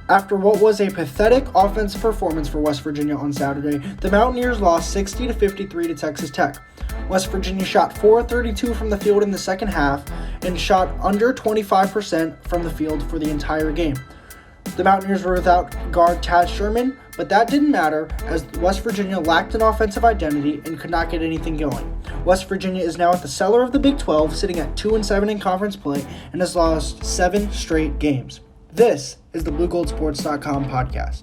After what was a pathetic offensive performance for West Virginia on Saturday, the Mountaineers lost 60-53 to Texas Tech. West Virginia shot 432 from the field in the second half and shot under 25% from the field for the entire game. The Mountaineers were without guard Taz Sherman, but that didn't matter as West Virginia lacked an offensive identity and could not get anything going. West Virginia is now at the cellar of the Big 12, sitting at 2-7 in conference play and has lost 7 straight games. This is the BlueGoldSports.com podcast.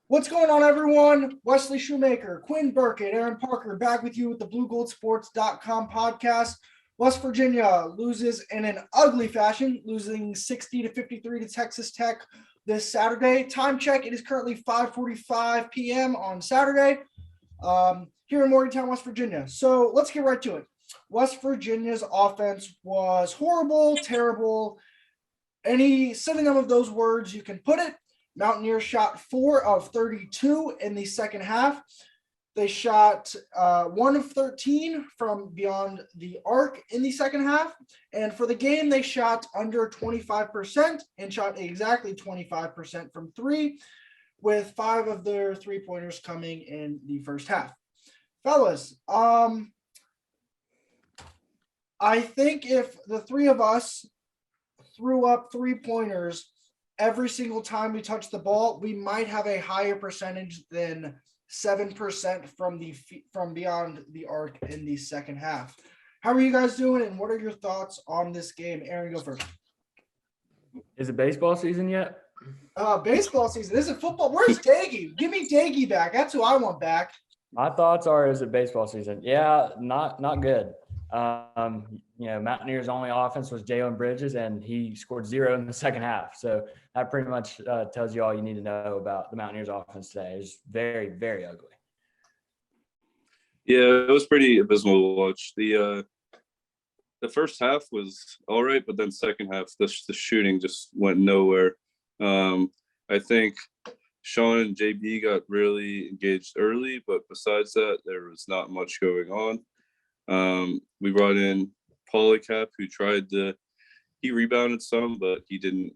What's going on, everyone? Wesley Shoemaker, Quinn Burkett, Aaron Parker back with you with the BlueGoldSports.com podcast. West Virginia loses in an ugly fashion, losing 60-53 to Texas Tech this Saturday. Time check, it is currently 5:45 p.m. on Saturday here in Morgantown, West Virginia. So let's get right to it. West Virginia's offense was horrible, terrible. Any synonym of those words you can put it. Mountaineers shot 4 of 32 in the second half. They shot 1 of 13 from beyond the arc in the second half. And for the game, they shot under 25% and shot exactly 25% from 3, with 5 of their 3-pointers coming in the first half. Fellas, I think if the three of us threw up 3-pointers every single time we touch the ball, we might have a higher percentage than 7% from beyond the arc in the second half. How are you guys doing, and what are your thoughts on this game? Aaron, go first. Is it baseball season yet? Baseball season. This is football. Where's Daggy? Give me Daggy back. That's who I want back. My thoughts are, is it baseball season? Yeah, not good. Mountaineers' only offense was Jalen Bridges, and he scored 0 in the second half. So that pretty much tells you all you need to know about the Mountaineers' offense today. It's very, very ugly. Yeah, it was pretty abysmal to watch. The first half was all right, but then second half, the shooting just went nowhere. I think Sean and JB got really engaged early, but besides that, there was not much going on. We brought in Polycap, who he rebounded some, but he didn't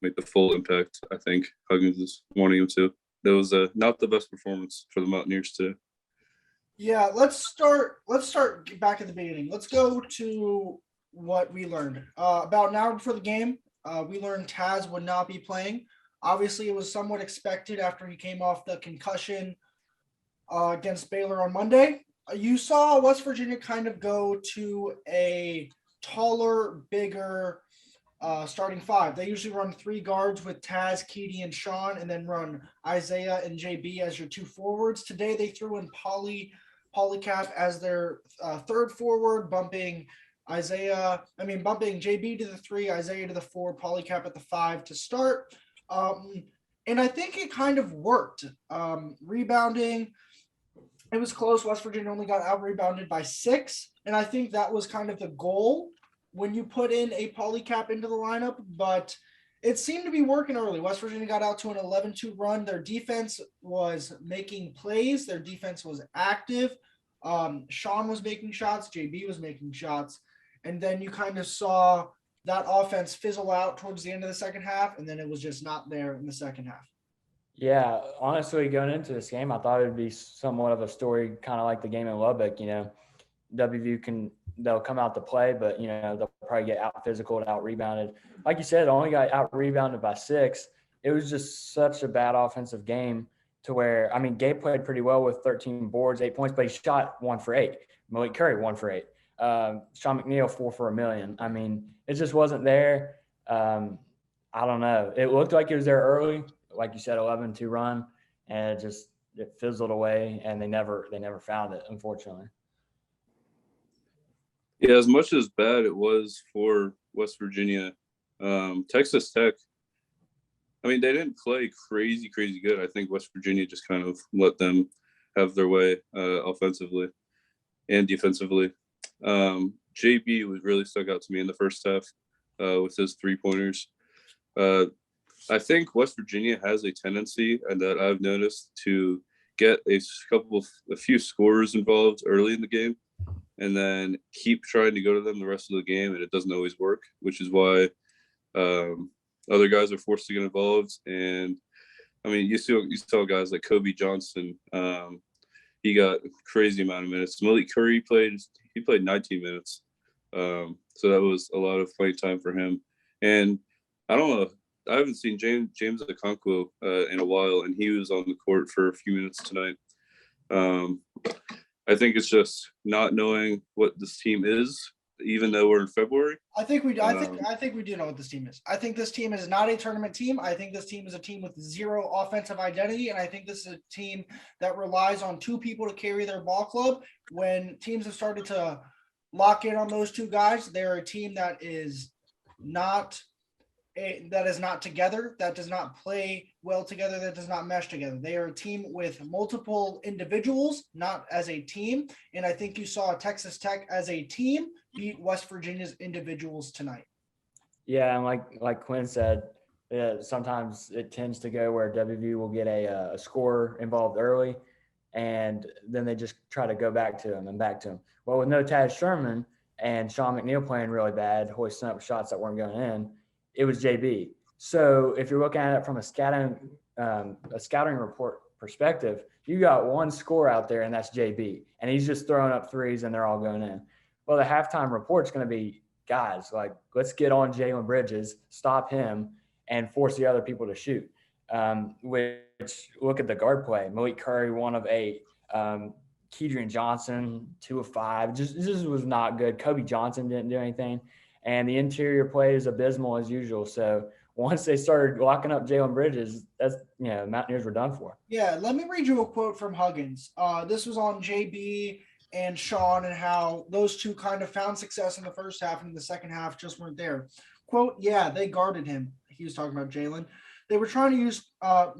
make the full impact I think Huggins is wanting him to. That was not the best performance for the Mountaineers today. Yeah, let's start back at the beginning. Let's go to what we learned. About an hour before the game, we learned Taz would not be playing. Obviously, it was somewhat expected after he came off the concussion against Baylor on Monday. You saw West Virginia kind of go to a taller, bigger starting 5. They usually run 3 guards with Taz, Keedy, and Sean, and then run Isaiah and JB as your 2 forwards. Today, they threw in Polycap as their 3rd forward, bumping JB to the 3, Isaiah to the 4, Polycap at the 5 to start. And I think it kind of worked. Rebounding, it was close. West Virginia only got out-rebounded by 6, and I think that was kind of the goal when you put in a Polycap into the lineup, but it seemed to be working early. West Virginia got out to an 11-2 run. Their defense was making plays. Their defense was active. Sean was making shots. JB was making shots. And then you kind of saw that offense fizzle out towards the end of the second half, and then it was just not there in the second half. Yeah, honestly, going into this game, I thought it would be somewhat of a story, kind of like the game in Lubbock. They'll come out to play, but they'll probably get out physical and out rebounded. Like you said, only got out rebounded by 6. It was just such a bad offensive game to where, Gabe played pretty well with 13 boards, 8 points, but he shot 1 for 8. Malik Curry 1 for 8. Sean McNeil 4 for $1 million. It just wasn't there. I don't know. It looked like it was there early, like you said, 11-2 run, and it fizzled away, and they never found it, unfortunately. Yeah, as much as bad it was for West Virginia, Texas Tech, they didn't play crazy good. I think West Virginia just kind of let them have their way offensively and defensively. JB was really stuck out to me in the first half with his 3-pointers. I think West Virginia has a tendency, and that I've noticed, to get a few scorers involved early in the game and then keep trying to go to them the rest of the game, and it doesn't always work, which is why other guys are forced to get involved. And I mean, you saw guys like Kobe Johnson. He got a crazy amount of minutes. Malik Curry played 19 minutes. So that was a lot of playing time for him. And I don't know, I haven't seen James Okonkwo in a while, and he was on the court for a few minutes tonight. I think it's just not knowing what this team is, even though we're in February. I think we do know what this team is. I think this team is not a tournament team. I think this team is a team with zero offensive identity, and I think this is a team that relies on two people to carry their ball club. When teams have started to lock in on those two guys, they're a team that is not together, that does not play well together, that does not mesh together. They are a team with multiple individuals, not as a team. And I think you saw Texas Tech as a team beat West Virginia's individuals tonight. Yeah, and like Quinn said, sometimes it tends to go where WVU will get a scorer involved early, and then they just try to go back to him. Well, with no Taz Sherman and Sean McNeil playing really bad, hoisting up shots that weren't going in, it was JB. So if you're looking at it from a scouting report perspective, you got one score out there, and that's JB, and he's just throwing up threes, and they're all going in. Well, the halftime report's going to be, guys, like, let's get on Jalen Bridges, stop him, and force the other people to shoot. Which, look at the guard play. Malik Curry, 1 of 8. Kedrian Johnson, 2 of 5. Just was not good. Kobe Johnson didn't do anything. And the interior play is abysmal as usual. So once they started locking up Jalen Bridges, that's, Mountaineers were done for. Yeah, let me read you a quote from Huggins. This was on JB and Sean and how those two kind of found success in the first half, and in the second half just weren't there. Quote, yeah, they guarded him. He was talking about Jalen. They were trying to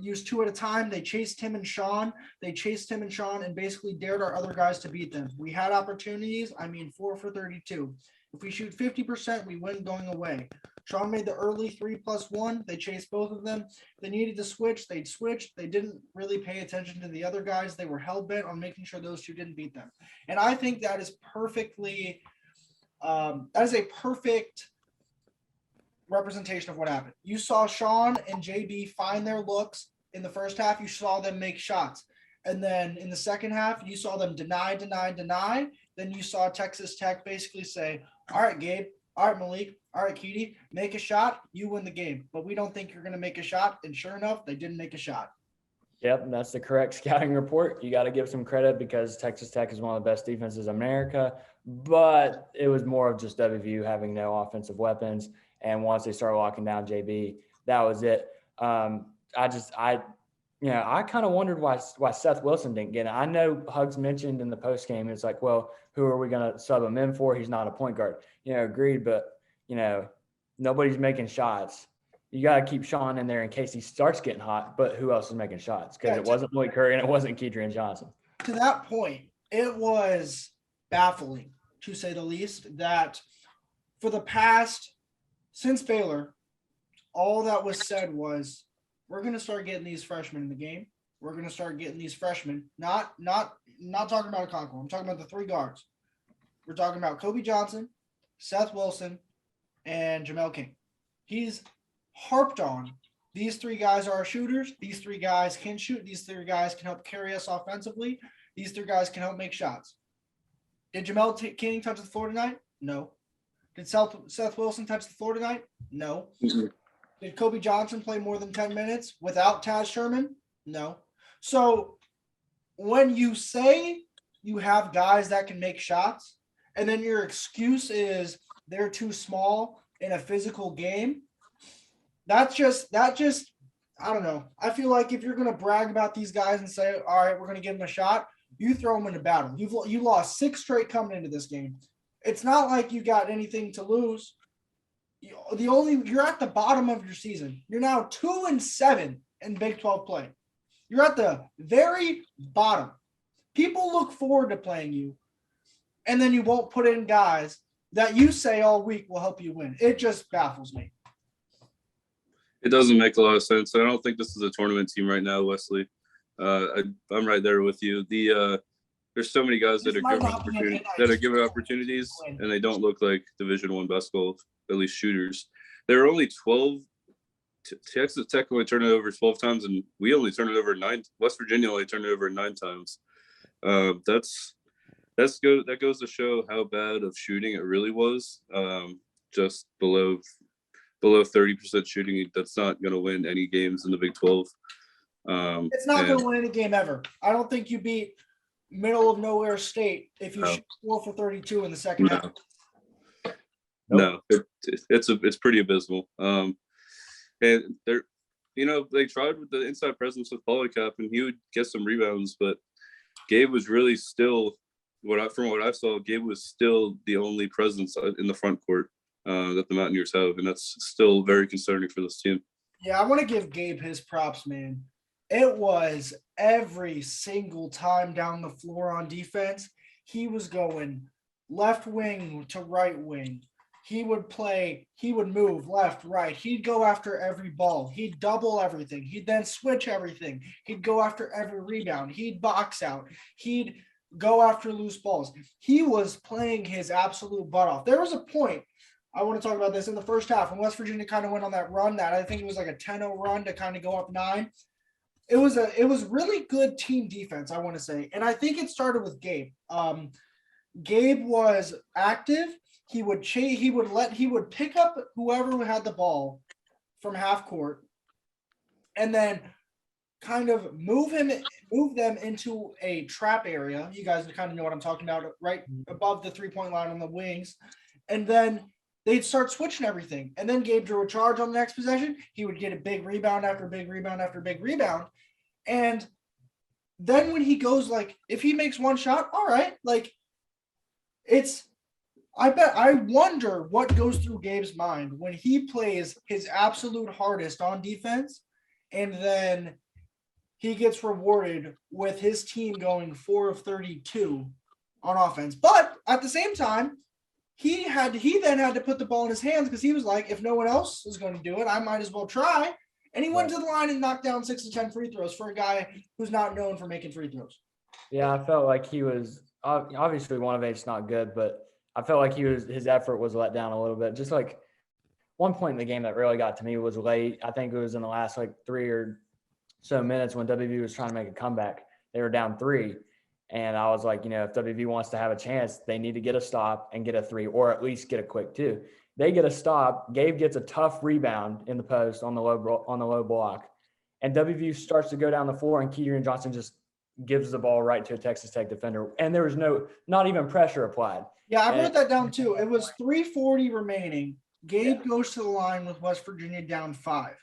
use 2 at a time. They chased him and Sean. And basically dared our other guys to beat them. We had opportunities. 4 for 32. If we shoot 50%, we win going away. Sean made the early 3+1. They chased both of them. They needed to switch. They'd switch. They didn't really pay attention to the other guys. They were hell-bent on making sure those two didn't beat them. And I think that is perfectly that is a perfect representation of what happened. You saw Sean and JB find their looks in the first half. You saw them make shots. And then in the second half, you saw them deny. Then you saw Texas Tech basically say, all right, Gabe, all right, Malik, all right, Keedy, make a shot, you win the game. But we don't think you're going to make a shot. And sure enough, they didn't make a shot. Yep, that's the correct scouting report. You got to give some credit because Texas Tech is one of the best defenses in America. But it was more of just WVU having no offensive weapons. And once they started locking down JB, that was it. I kind of wondered why Seth Wilson didn't get it. I know Hugs mentioned in the post game, it's like, well, who are we going to sub him in for? He's not a point guard. Agreed, but nobody's making shots. You got to keep Sean in there in case he starts getting hot. But who else is making shots? Because it wasn't Malik Curry and it wasn't Kedrian Johnson. To that point, it was baffling, to say the least, that for the past since Baylor, all that was said was, we're going to start getting these freshmen in the game. We're going to start getting these freshmen. Not talking about Okonkwo. I'm talking about the 3 guards. We're talking about Kobe Johnson, Seth Wilson, and Jamel King. He's harped on these 3 guys are our shooters. These 3 guys can shoot. These 3 guys can help carry us offensively. These 3 guys can help make shots. Did Jamel King touch the floor tonight? No. Did Seth Wilson touch the floor tonight? No. Mm-hmm. Did Kobe Johnson play more than 10 minutes without Taz Sherman? No. So when you say you have guys that can make shots, and then your excuse is they're too small in a physical game, that just I don't know. I feel like if you're going to brag about these guys and say, all right, we're going to give them a shot, you throw them into battle. You lost 6 straight coming into this game. It's not like you got anything to lose. You're at the bottom of your season. You're now 2-7 in Big 12 play. You're at the very bottom. People look forward to playing you, and then you won't put in guys that you say all week will help you win. It just baffles me. It doesn't make a lot of sense. I don't think this is a tournament team right now, Wesley. I'm right there with you. There's so many guys that are given opportunities, and they don't look like Division I basketball, at least shooters. There are only 12 Texas Tech only turned it over 12 times, and we only turned it over 9. West Virginia only turned it over 9 times. That goes to show how bad of shooting it really was. Just below 30% shooting. That's not going to win any games in the Big 12. It's not going to win any game ever. I don't think you beat middle of nowhere state if you shoot 4 for 32 in the second half. No, it's pretty abysmal. And they're, they tried with the inside presence with Polycap, and he would get some rebounds, but Gabe was really still from what I saw, Gabe was still the only presence in the front court that the Mountaineers have, and that's still very concerning for this team. Yeah, I want to give Gabe his props, man. It was every single time down the floor on defense, he was going left wing to right wing. He would move left, right. He'd go after every ball. He'd double everything. He'd then switch everything. He'd go after every rebound. He'd box out. He'd go after loose balls. He was playing his absolute butt off. There was a point, I want to talk about this, in the first half when West Virginia kind of went on that run that I think it was like a 10-0 run to kind of go up 9. It was really good team defense, I want to say. And I think it started with Gabe. Gabe was active. He would pick up whoever had the ball from half court and then kind of move them into a trap area. You guys kind of know what I'm talking about, right above the 3-point line on the wings. And then they'd start switching everything. And then Gabe drew a charge on the next possession. He would get a big rebound after big rebound after big rebound. And then when he goes, like, if he makes one shot, all right, like, I wonder what goes through Gabe's mind when he plays his absolute hardest on defense and then he gets rewarded with his team going 4 of 32 on offense. But at the same time, he then had to put the ball in his hands because he was like, if no one else is going to do it, I might as well try. And he went to the line and knocked down 6 of 10 free throws for a guy who's not known for making free throws. Yeah, I felt like he was obviously 1 of 8's not good, but I felt like his effort was let down a little bit. Just like one point in the game that really got to me was late. I think it was in the last 3 or so minutes when WVU was trying to make a comeback. They were down 3. And I was like, if WVU wants to have a chance, they need to get a stop and get a 3, or at least get a quick 2. They get a stop. Gabe gets a tough rebound in the post on the low block. And WVU starts to go down the floor, and Keaton Johnson just gives the ball right to a Texas Tech defender. And there was not even pressure applied. Yeah, I wrote that down too. It was 3:40 remaining. Gabe goes to the line with West Virginia down 5.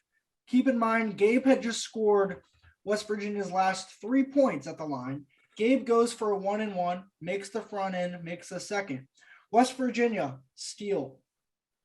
Keep in mind, Gabe had just scored West Virginia's last 3 points at the line. Gabe goes for a 1-and-1, makes the front end, makes the second. West Virginia, steal,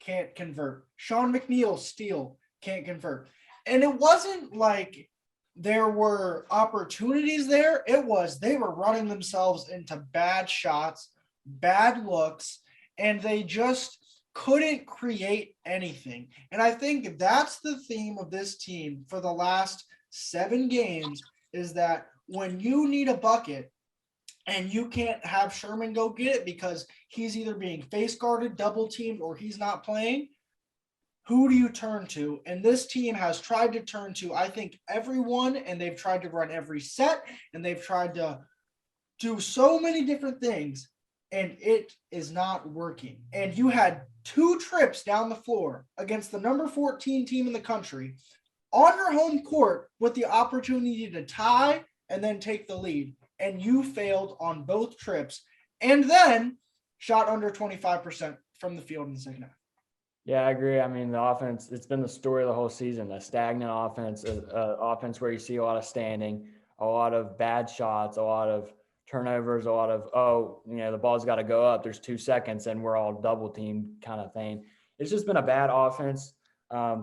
can't convert. Sean McNeil, steal, can't convert. And it wasn't like there were opportunities there. It was they were running themselves into bad shots, bad looks, and they just couldn't create anything. And I think that's the theme of this team for the last 7 games is that when you need a bucket and you can't have Sherman go get it because he's either being face guarded, double teamed, or he's not playing, who do you turn to? And this team has tried to turn to, I think, everyone, and they've tried to run every set, and they've tried to do so many different things, and it is not working. And you had 2 trips down the floor against the number 14 team in the country on your home court with the opportunity to tie and then take the lead. And you failed on both trips and then shot under 25% from the field in the second half. Yeah, I agree. I mean, the offense, it's been the story of the whole season, a stagnant offense, offense where you see a lot of standing, a lot of bad shots, a lot of turnovers, a lot of, the ball's got to go up. There's 2 seconds and we're all double teamed kind of thing. It's just been a bad offense.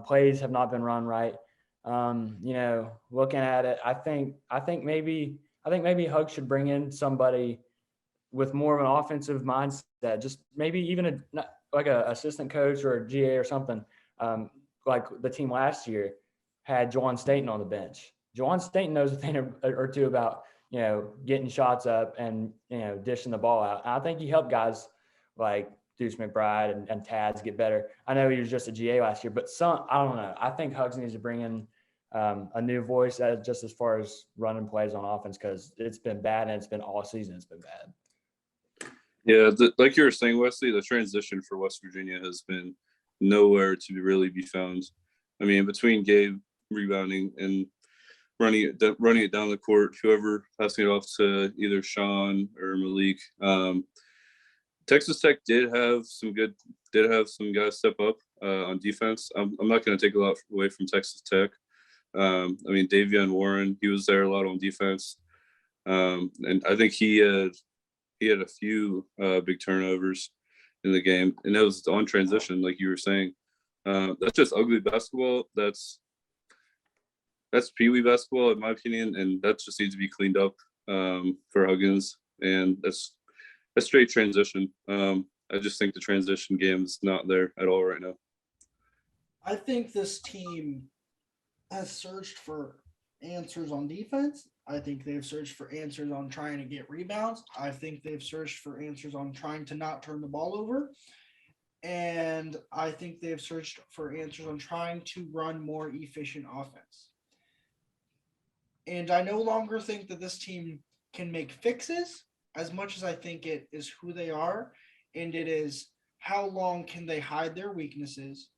Plays have not been run right. Looking at it, I think maybe Hug should bring in somebody with more of an offensive mindset, just maybe even like a assistant coach or a GA or something. Like the team last year had Juwan Staten on the bench. Juwan Staten knows a thing or two about, getting shots up and, dishing the ball out. And I think he helped guys like Deuce McBride and Taz get better. I know he was just a GA last year, but I don't know. I think Hugs needs to bring in a new voice just as far as running plays on offense, because it's been bad, and it's been all season. It's been bad. Yeah, like you were saying, Wesley, the transition for West Virginia has been nowhere to really be found. I mean, between Gabe rebounding and running it down the court, whoever passing it off to either Sean or Malik. Texas Tech did have some guys step up on defense. I'm not going to take a lot away from Texas Tech. I mean, Davion Warren, he was there a lot on defense, and I think he had a few big turnovers in the game, and it was on transition, like you were saying. That's just ugly basketball. That's Pee Wee basketball, in my opinion, and that just needs to be cleaned up for Huggins. And that's a straight transition. I just think the transition game is not there at all right now. I think this team has searched for answers on defense. I think they've searched for answers on trying to get rebounds. I think they've searched for answers on trying to not turn the ball over. And I think they've searched for answers on trying to run more efficient offense. And I no longer think that this team can make fixes as much as I think it is who they are. And it is how long can they hide their weaknesses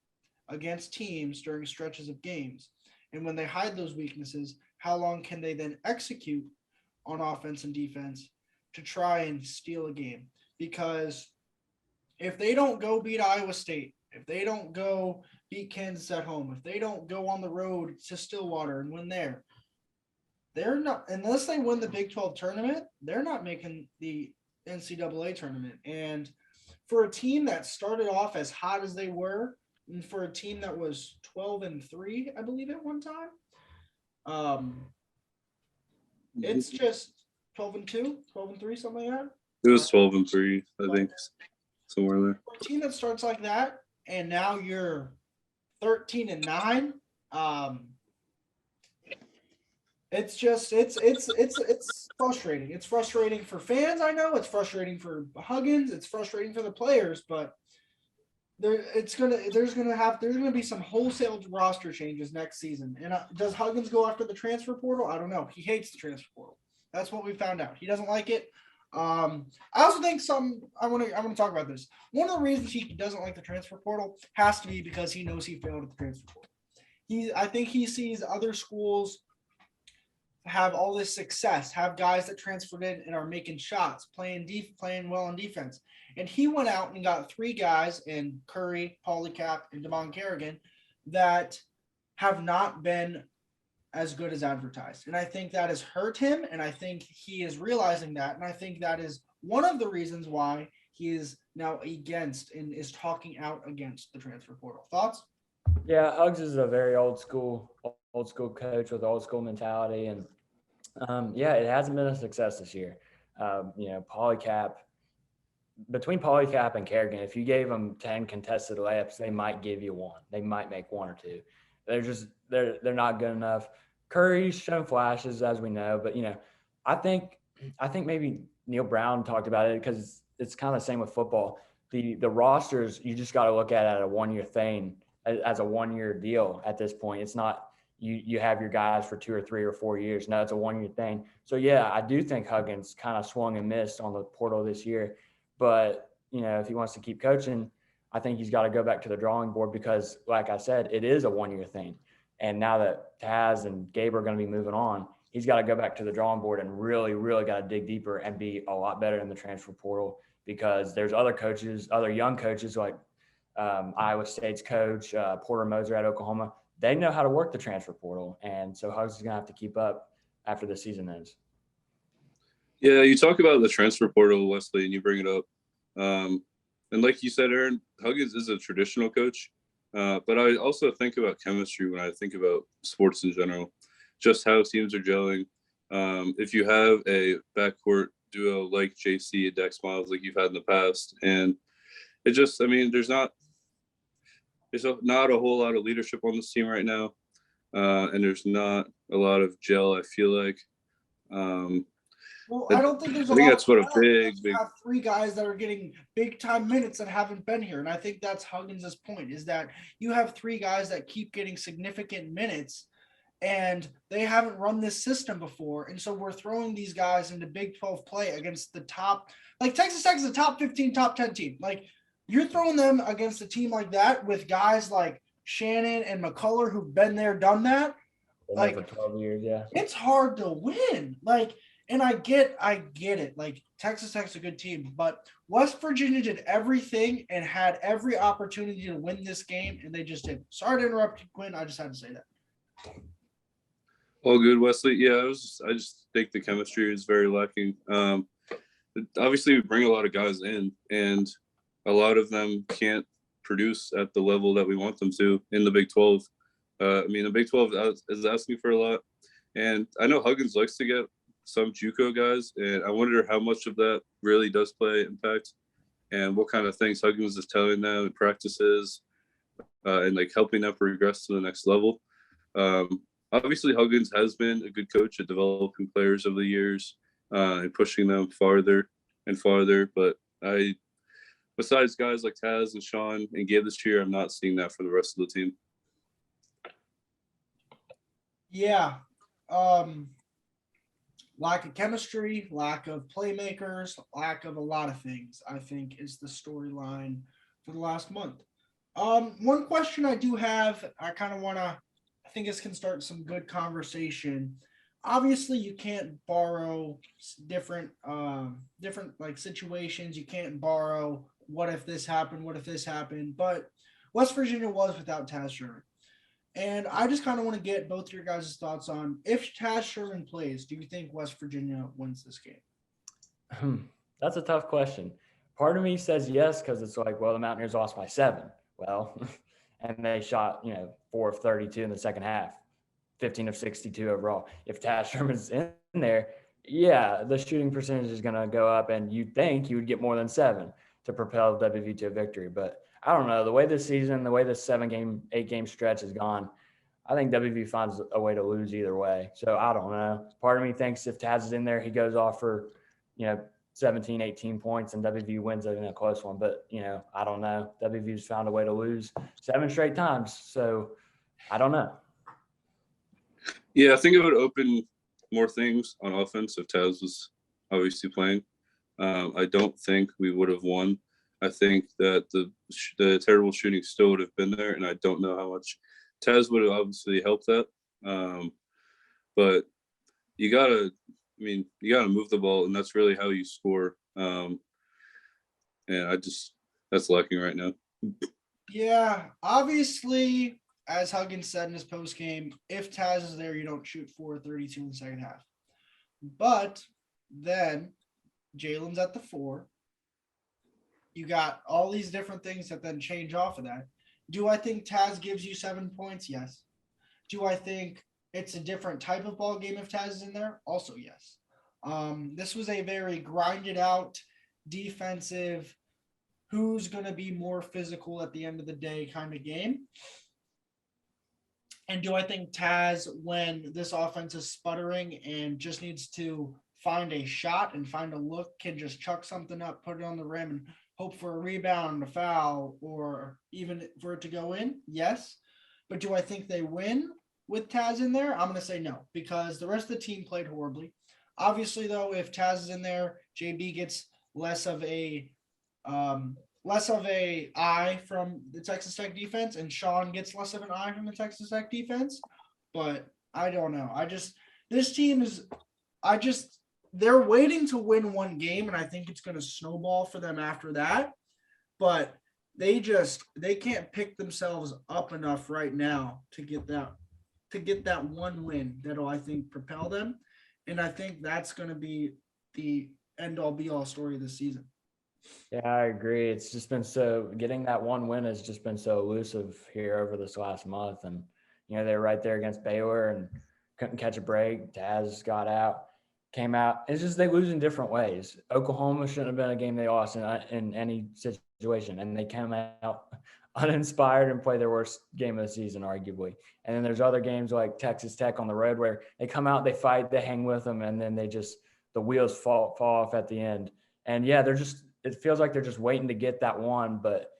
against teams during stretches of games. And when they hide those weaknesses, how long can they then execute on offense and defense to try and steal a game? Because if they don't go beat Iowa State, if they don't go beat Kansas at home, if they don't go on the road to Stillwater and win there, they're not, unless they win the Big 12 tournament, they're not making the NCAA tournament. And for a team that started off as hot as they were, and for a team that was 12-3, I believe at one time, it's just 12-2, 12-3, something like that. It was 12-3, I think, somewhere there. For a team that starts like that, and now you're 13-9, it's just it's frustrating. It's frustrating for fans. I know it's frustrating for Huggins. It's frustrating for the players, but there's gonna be some wholesale roster changes next season. And does Huggins go after the transfer portal? I don't know. He hates the transfer portal. That's what we found out. He doesn't like it. I also think I want to talk about this. One of the reasons he doesn't like the transfer portal has to be because he knows he failed at the transfer portal. I think he sees other schools have all this success, have guys that transferred in and are making shots, playing well on defense. And he went out and got 3 guys in Curry, Polycap, and Damon Kerrigan that have not been as good as advertised. And I think that has hurt him, and I think he is realizing that. And I think that is one of the reasons why he is now against and is talking out against the transfer portal. Thoughts? Yeah, Uggs is a very old school coach with old school mentality, and it hasn't been a success this year. Between Polycap and Kerrigan, if you gave them 10 contested layups, they might give you 1. They might make 1 or 2. They're not good enough. Curry's shown flashes, as we know, but I think maybe Neil Brown talked about it because it's kind of the same with football. The rosters, you just got to look at it as a 1-year thing, as a 1-year deal at this point. It's not you have your guys for 2 or 3 or 4 years. No, it's a 1-year thing. So yeah, I do think Huggins kind of swung and missed on the portal this year. But if he wants to keep coaching, I think he's got to go back to the drawing board because, like I said, it is a 1-year thing. And now that Taz and Gabe are going to be moving on, he's got to go back to the drawing board and really, really got to dig deeper and be a lot better in the transfer portal because there's other coaches, other young coaches like Iowa State's coach, Porter Moser at Oklahoma. They know how to work the transfer portal. And so Hugs is going to have to keep up after the season ends. Yeah, you talk about the transfer portal, Wesley, and you bring it up. And like you said, Aaron, Huggins is a traditional coach. But I also think about chemistry when I think about sports in general, just how teams are gelling. If you have a backcourt duo like JC and Dex Miles like you've had in the past, and it just, there's not a whole lot of leadership on this team right now. And there's not a lot of gel, I feel like. Well, I don't think there's a I think lot that's what a of talent. big You have three guys that are getting big time minutes that haven't been here. And I think that's Huggins' point is that you have three guys that keep getting significant minutes and they haven't run this system before. And so we're throwing these guys into Big 12 play against the top, like Texas Tech is a top 15, top 10 team. Like you're throwing them against a team like that with guys like Shannon and McCullough who've been there, done that. Been there Like for 12 years, yeah. it's hard to win. Like, and I get it. Like Texas Tech's a good team, but West Virginia did everything and had every opportunity to win this game, and they just didn't. Sorry to interrupt you, Quinn. I just had to say that. all good, Wesley. Yeah, I just think the chemistry is very lacking. Obviously, we bring a lot of guys in, and a lot of them can't produce at the level that we want them to in the Big 12. The Big 12 is asking for a lot, and I know Huggins likes to get some JUCO guys, and I wonder how much of that really does play impact, and what kind of things Huggins is telling them in practices, and like helping them progress to the next level. Obviously, Huggins has been a good coach at developing players over the years and pushing them farther and farther. But besides guys like Taz and Sean and Gabe this year, I'm not seeing that for the rest of the team. Yeah. Lack of chemistry, lack of playmakers, lack of a lot of things, I think, is the storyline for the last month. One question I do have, I think this can start some good conversation. Obviously, you can't borrow different like situations. You can't borrow what if this happened, but West Virginia was without Taz Sherman. And I just kind of want to get both your guys' thoughts on if Taz Sherman plays, do you think West Virginia wins this game? That's a tough question. Part of me says yes because it's like, well, the Mountaineers lost by 7. Well, and they shot, 4 of 32 in the second half, 15 of 62 overall. If Taz Sherman's in there, yeah, the shooting percentage is going to go up, and you'd think you would get more than 7 to propel WV to a victory. But I don't know. The way this season, the way this 8-game stretch has gone, I think WV finds a way to lose either way. So I don't know. Part of me thinks if Taz is in there, he goes off for, 17, 18 points, and WV wins it in a close one. But, I don't know. WV's found a way to lose 7 straight times. So I don't know. Yeah, I think it would open more things on offense if Taz was obviously playing. I don't think we would have won. I think that the terrible shooting still would have been there, and I don't know how much Taz would have obviously helped that. But you gotta move the ball, and that's really how you score. And that's lacking right now. Yeah, obviously, as Huggins said in his post game, if Taz is there, you don't shoot 4 of 32 in the second half. But then Jalen's at the 4. You got all these different things that then change off of that. Do I think Taz gives you 7 points? Yes. Do I think it's a different type of ball game if Taz is in there? Also, yes. This was a very grinded out, defensive, who's going to be more physical at the end of the day kind of game. And do I think Taz, when this offense is sputtering and just needs to find a shot and find a look, can just chuck something up, put it on the rim, and hope for a rebound, a foul, or even for it to go in? Yes. But do I think they win with Taz in there? I'm going to say no, because the rest of the team played horribly. Obviously, though, if Taz is in there, JB gets less of a eye from the Texas Tech defense, and Sean gets less of an eye from the Texas Tech defense. But I don't know. They're waiting to win one game, and I think it's going to snowball for them after that. But they can't pick themselves up enough right now to get that one win that'll, I think, propel them. And I think that's going to be the end-all be-all story of the season. Yeah, I agree. It's just been getting that one win has just been so elusive here over this last month. And, they were right there against Baylor and couldn't catch a break. Taz came out. It's just they lose in different ways. Oklahoma shouldn't have been a game they lost in any situation. And they came out uninspired and play their worst game of the season, arguably. And then there's other games like Texas Tech on the road where they come out, they fight, they hang with them, and then they just the wheels fall off at the end. And yeah, it feels like they're just waiting to get that one, but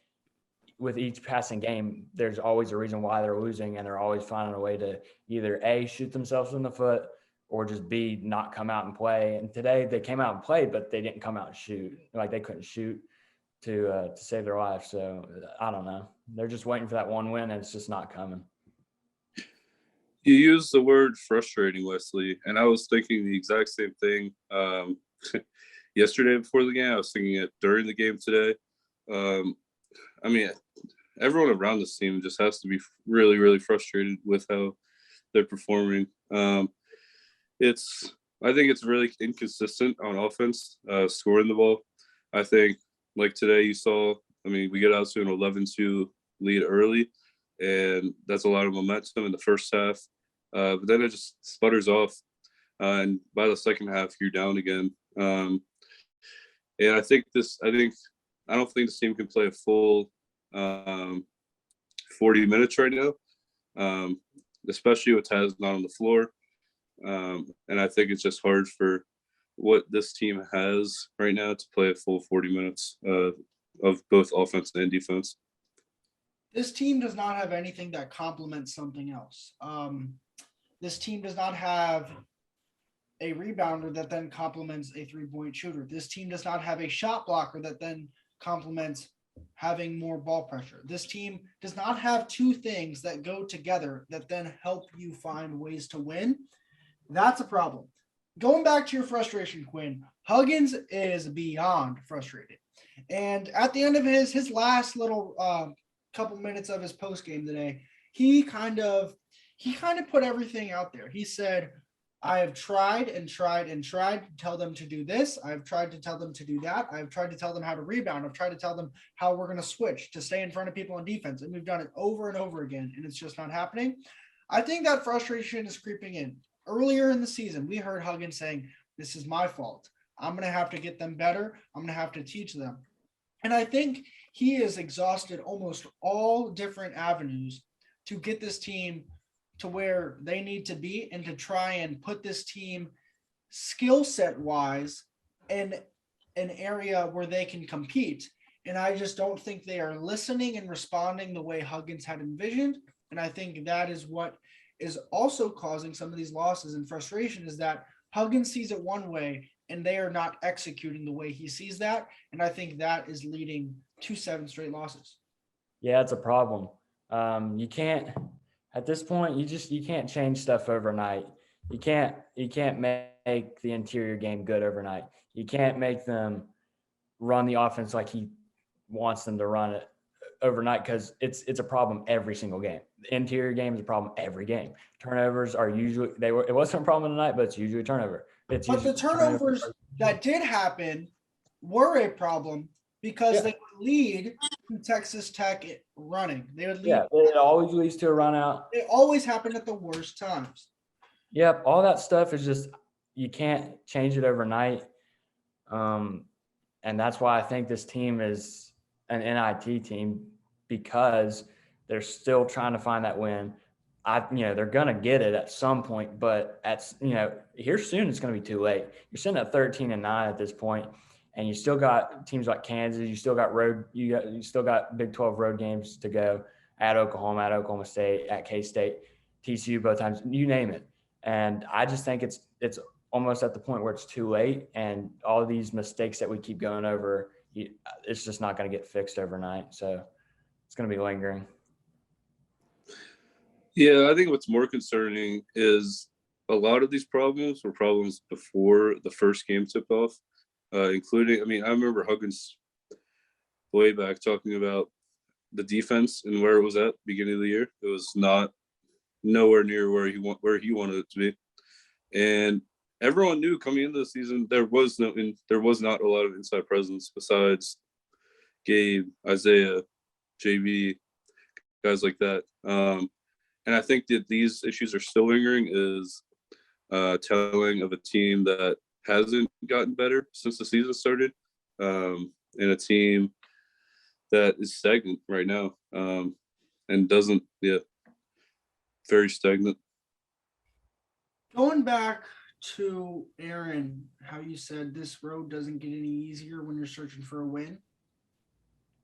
with each passing game, there's always a reason why they're losing, and they're always finding a way to either A, shoot themselves in the foot, or just B, not come out and play. And today they came out and played, but they didn't come out and shoot. Like they couldn't shoot to save their life. So I don't know. They're just waiting for that one win, and it's just not coming. You used the word frustrating, Wesley, and I was thinking the exact same thing yesterday before the game. I was thinking it during the game today. I mean, everyone around this team just has to be really, really frustrated with how they're performing. I think it's really inconsistent on offense, scoring the ball. I think like today you saw, we get out to an 11-2 lead early, and that's a lot of momentum in the first half. But then it just sputters off, and by the second half you're down again. And I don't think this team can play a full 40 minutes right now, especially with Taz not on the floor. And I think it's just hard for what this team has right now to play a full 40 minutes of both offense and defense. This team does not have anything that complements something else. This team does not have a rebounder that then complements a three-point shooter. This team does not have a shot blocker that then complements having more ball pressure. This team does not have two things that go together that then help you find ways to win. That's a problem. Going back to your frustration, Quinn, Huggins is beyond frustrated. And at the end of his last little couple minutes of his post game today, he kind of put everything out there. He said, I have tried and tried and tried to tell them to do this. I've tried to tell them to do that. I've tried to tell them how to rebound. I've tried to tell them how we're going to switch to stay in front of people on defense. And we've done it over and over again, and it's just not happening. I think that frustration is creeping in. Earlier in the season, we heard Huggins saying, this is my fault. I'm going to have to get them better. I'm going to have to teach them. And I think he has exhausted almost all different avenues to get this team to where they need to be and to try and put this team skill set wise in an area where they can compete. And I just don't think they are listening and responding the way Huggins had envisioned. And I think that is what is also causing some of these losses and frustration, is that Huggins sees it one way and they are not executing the way he sees that. And I think that is leading to 7 straight losses. Yeah, it's a problem. You can't, at this point, you can't change stuff overnight. You can't make the interior game good overnight. You can't make them run the offense like he wants them to run it overnight, because it's a problem every single game. The interior game is a problem every game. Turnovers are usually it wasn't a problem tonight, but it's usually a turnover. But the turnovers that did happen were a problem because they would lead to Texas Tech running. They would lead. Yeah, it always leads to a run out. It always happened at the worst times. Yep, all that stuff is just, you can't change it overnight. And that's why I think this team is an NIT team, because they're still trying to find that win. They're going to get it at some point, but here soon it's going to be too late. You're sitting at 13-9 at this point, and you still got teams like Kansas. You still got you still got Big 12 road games to go at Oklahoma, at Oklahoma State, at K-State, TCU both times, you name it. And I just think it's almost at the point where it's too late, and all of these mistakes that we keep going over, it's just not going to get fixed overnight. So it's going to be lingering. Yeah, I think what's more concerning is a lot of these problems were problems before the first game tipped off, including, I remember Huggins way back talking about the defense and where it was at beginning of the year. It was nowhere near where he wanted it to be. And everyone knew coming into the season there was not a lot of inside presence besides Gabe, Isaiah, JV, guys like that. And I think that these issues are still lingering is telling of a team that hasn't gotten better since the season started, and a team that is stagnant right now, and very stagnant. Going back to Aaron, how you said this road doesn't get any easier when you're searching for a win.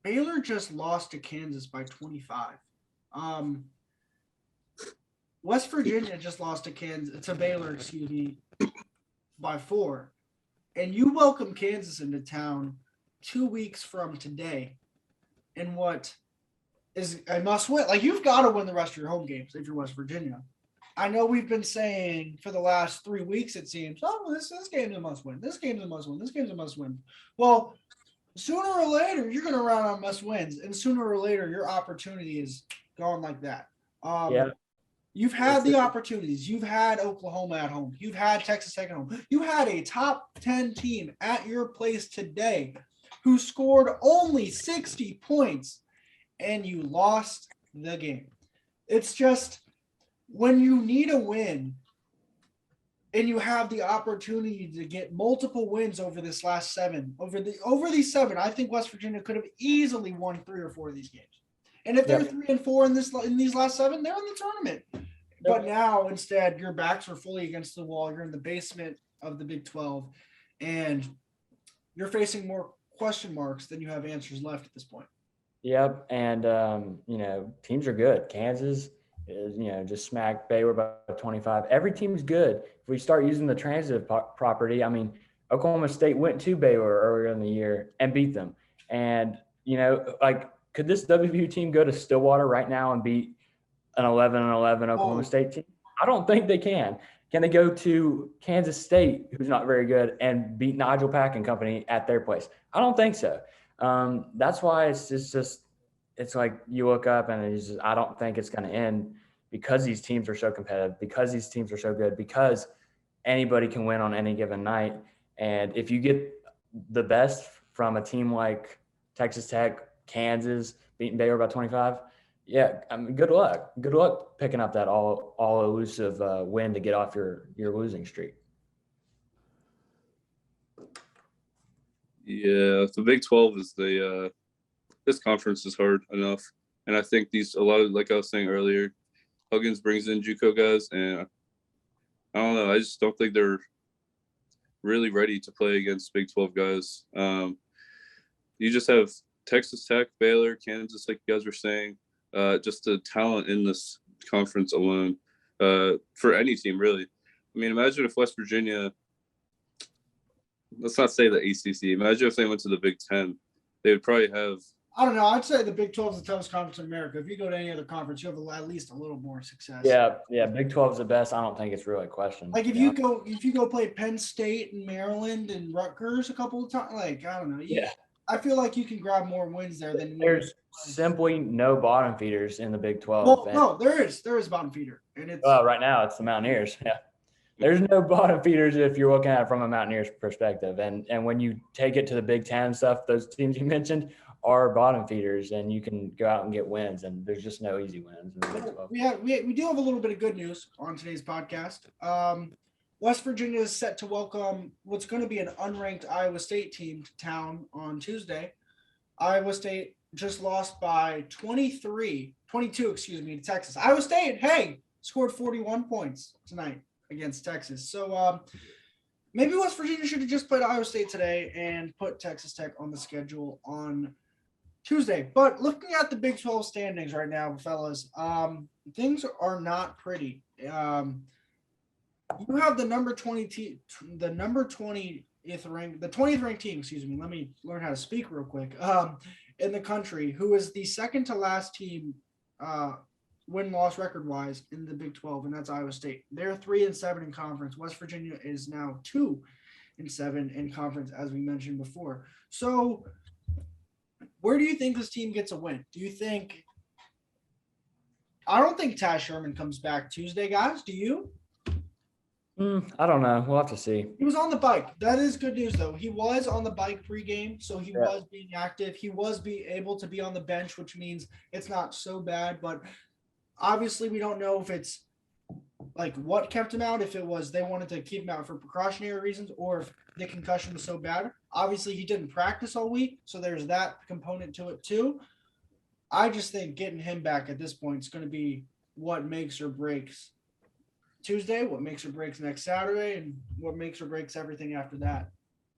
Baylor just lost to Kansas by 25. West Virginia just lost to Baylor, by 4. And you welcome Kansas into town 2 weeks from today in what is a must win. Like, you've got to win the rest of your home games if you're West Virginia. I know we've been saying for the last 3 weeks, it seems, this game's a must win. This game's a must win. This game's a must win. Well, sooner or later, you're going to run on must wins. And sooner or later, your opportunity is gone like that. You've had the opportunities. You've had Oklahoma at home. You've had Texas Tech at home. You had a top 10 team at your place today who scored only 60 points, and you lost the game. It's just when you need a win and you have the opportunity to get multiple wins over this last 7, over these 7, I think West Virginia could have easily won 3 or 4 of these games. And if they're 3 and 4 in these last 7, they're in the tournament. But now, instead, your backs are fully against the wall. You're in the basement of the Big 12, and you're facing more question marks than you have answers left at this point. Yep, and teams are good. Kansas is, just smacked Baylor by 25. Every team's good. If we start using the transitive property, I mean, Oklahoma State went to Baylor earlier in the year and beat them. And could this WVU team go to Stillwater right now and beat an 11-11 Oklahoma State team? I don't think they can. Can they go to Kansas State, who's not very good, and beat Nigel Pack and company at their place? I don't think so. That's why it's like you look up and I don't think it's going to end, because these teams are so competitive, because these teams are so good, because anybody can win on any given night. And if you get the best from a team like Texas Tech, Kansas, beating Baylor by 25, good luck. Good luck picking up that all elusive win to get off your losing streak. Yeah, the Big 12 is this conference is hard enough, and I think a lot of, like I was saying earlier, Huggins brings in JUCO guys, and I don't know. I just don't think they're really ready to play against Big 12 guys. You just have Texas Tech, Baylor, Kansas, like you guys were saying. Just the talent in this conference alone, for any team, really. I mean, imagine if West Virginia, let's not say the ACC, imagine if they went to the Big 10, they would probably have. I don't know. I'd say the Big 12 is the toughest conference in America. If you go to any other conference, you have at least a little more success. Yeah. Big 12 is the best. I don't think it's really a question. Like if you go play Penn State and Maryland and Rutgers a couple of times, like, I don't know. I feel like you can grab more wins there than there's simply no bottom feeders in the Big 12. Well, no, there is bottom feeder, and it's right now it's the Mountaineers. Yeah, there's no bottom feeders if you're looking at it from a Mountaineers perspective. And when you take it to the Big 10 stuff, those teams you mentioned are bottom feeders, and you can go out and get wins. And there's just no easy wins in the Big 12. We do have a little bit of good news on today's podcast. West Virginia is set to welcome what's going to be an unranked Iowa State team to town on Tuesday. Iowa State just lost by 22 to Texas. Iowa State, scored 41 points tonight against Texas. So maybe West Virginia should have just played Iowa State today and put Texas Tech on the schedule on Tuesday. But looking at the Big 12 standings right now, fellas, things are not pretty. You have the number 20th ranked team, excuse me. Let me learn how to speak real quick. In the country, who is the second to last team win-loss record-wise in the Big 12, and that's Iowa State. They're 3-7 in conference. West Virginia is now 2-7 in conference, as we mentioned before. So where do you think this team gets a win? I don't think Taz Sherman comes back Tuesday, guys. Do you? I don't know. We'll have to see. He was on the bike. That is good news, though. He was on the bike pregame, so he was being active. He was able to be on the bench, which means it's not so bad. But obviously, we don't know if it's like what kept him out, if it was they wanted to keep him out for precautionary reasons, or if the concussion was so bad. Obviously, he didn't practice all week, so there's that component to it, too. I just think getting him back at this point is going to be what makes or breaks Tuesday, what makes or breaks next Saturday, and what makes or breaks everything after that.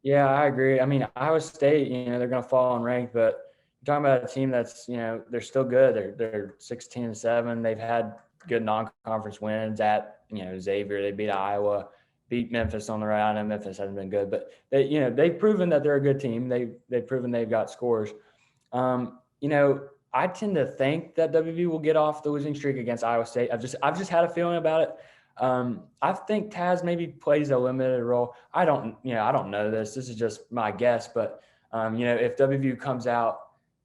Yeah, I agree. I mean, Iowa State, they're going to fall in rank, but you're talking about a team that's, they're still good. They're 16-7. They've had good non-conference wins at, Xavier. They beat Iowa, beat Memphis on the road. I know Memphis hasn't been good, but they've proven that they're a good team. They've proven they've got scores. I tend to think that WVU will get off the losing streak against Iowa State. I've just had a feeling about it. I think Taz maybe plays a limited role. I don't know this. This is just my guess, but if WVU comes out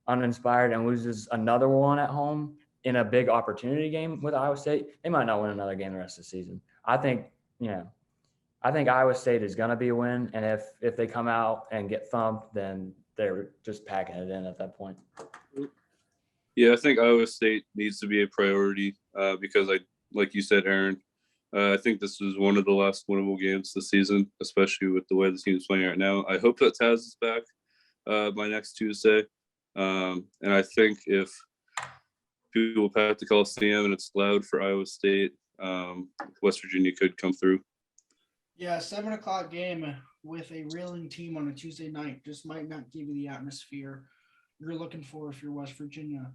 uninspired and loses another one at home in a big opportunity game with Iowa State, they might not win another game the rest of the season. I think Iowa State is going to be a win, and if they come out and get thumped, then they're just packing it in at that point. Yeah, I think Iowa State needs to be a priority because, like you said, Aaron, I think this is one of the last winnable games this season, especially with the way the team is playing right now. I hope that Taz is back by next Tuesday. And I think if people pack the Coliseum and it's loud for Iowa State, West Virginia could come through. Yeah, 7:00 game with a reeling team on a Tuesday night just might not give you the atmosphere you're looking for if you're West Virginia.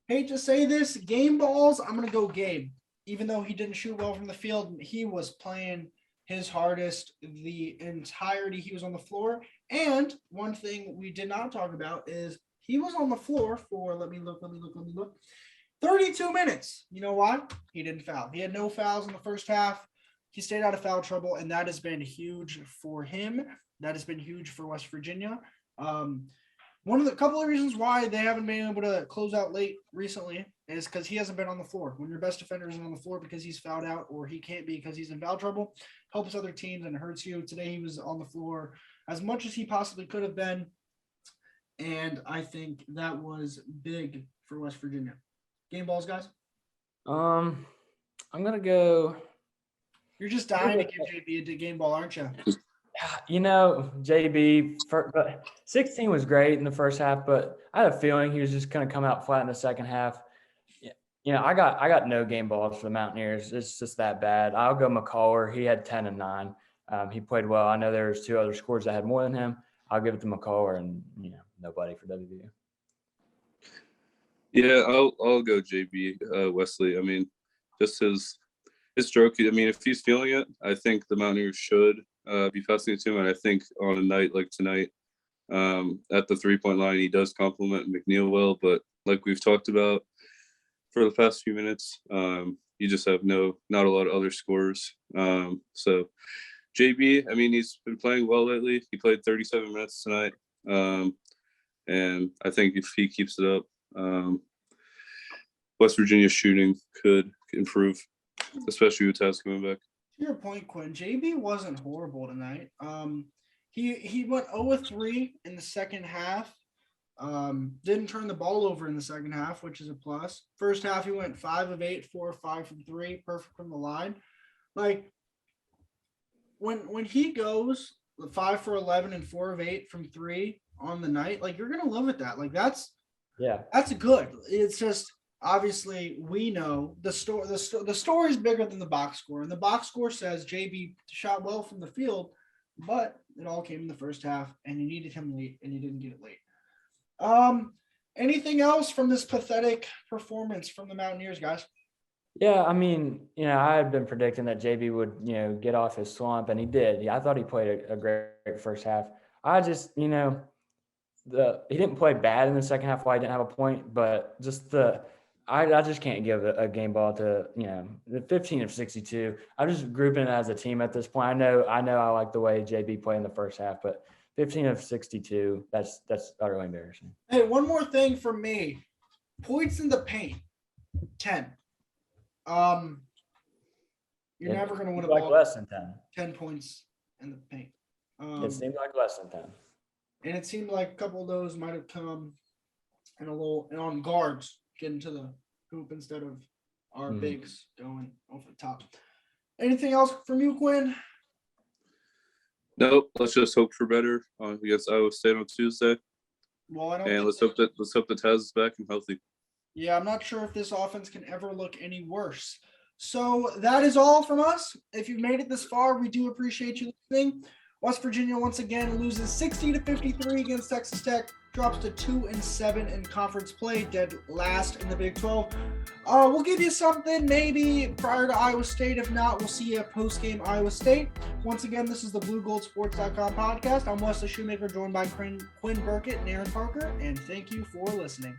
Hate to say this, game balls, I'm gonna go Gabe. Even though he didn't shoot well from the field, he was playing his hardest the entirety he was on the floor. And one thing we did not talk about is he was on the floor for, let me look, 32 minutes. You know why? He didn't foul. He had no fouls in the first half. He stayed out of foul trouble, and that has been huge for him. That has been huge for West Virginia. One of the couple of reasons why they haven't been able to close out late recently is because he hasn't been on the floor. When your best defender isn't on the floor because he's fouled out or he can't be because he's in foul trouble, helps other teams and hurts you. Today he was on the floor as much as he possibly could have been, and I think that was big for West Virginia. Game balls, guys? I'm going to go – You're just dying to give JB a game ball, aren't you? JB, 16 was great in the first half, but I had a feeling he was just going to come out flat in the second half. I got no game balls for the Mountaineers. It's just that bad. I'll go McCullough. He had 10 and 9. He played well. I know there's two other scores that had more than him. I'll give it to McCullough and, nobody for WVU. Yeah, I'll go JB Wesley. I mean, just his stroke. I mean, if he's feeling it, I think the Mountaineers should be passing it to him. And I think on a night like tonight, at the 3-point line, he does compliment McNeil well. But like we've talked about for the past few minutes, you just have not a lot of other scorers. So JB, I mean, he's been playing well lately. He played 37 minutes tonight. And I think if he keeps it up, West Virginia's shooting could improve, especially with Taz coming back. To your point, Quinn, JB wasn't horrible tonight. He went 0-3 in the second half. Didn't turn the ball over in the second half, which is a plus. First half, he went 5 of 8, 4 of 5 from 3, perfect from the line. Like when he goes 5 for 11 and 4 of 8 from 3 on the night, like you're gonna live with that. Like that's good. It's just obviously we know the story is bigger than the box score, and the box score says JB shot well from the field, but it all came in the first half, and you needed him late, and you didn't get it late. Anything else from this pathetic performance from the Mountaineers, guys? Yeah, I mean, I had been predicting that JB would, get off his slump, and he did. Yeah, I thought he played a great first half. I just, he didn't play bad in the second half while he didn't have a point, but just I just can't give a game ball to, the 15 of 62. I'm just grouping it as a team at this point. I know I like the way JB played in the first half, but 15 of 62, that's utterly embarrassing. Hey, one more thing for me. Points in the paint, 10. You're never going to win a ball. Less than 10. 10 points in the paint. It seemed like less than 10. And it seemed like a couple of those might have come and on guards getting to the hoop instead of our bigs going over the top. Anything else from you, Quinn? Nope. Let's just hope for better against Iowa State on Tuesday. Well, let's hope that Taz is back and healthy. Yeah, I'm not sure if this offense can ever look any worse So that is all from us. If you've made it this far, we do appreciate you listening. West Virginia once again loses 60-53 against Texas Tech, drops to 2-7 in conference play, dead last in the Big 12. We'll give you something maybe prior to Iowa State. If not, we'll see you post-game Iowa State. Once again, this is the BlueGoldSports.com podcast. I'm Wesley Shoemaker, joined by Quinn Burkett and Aaron Parker, and thank you for listening.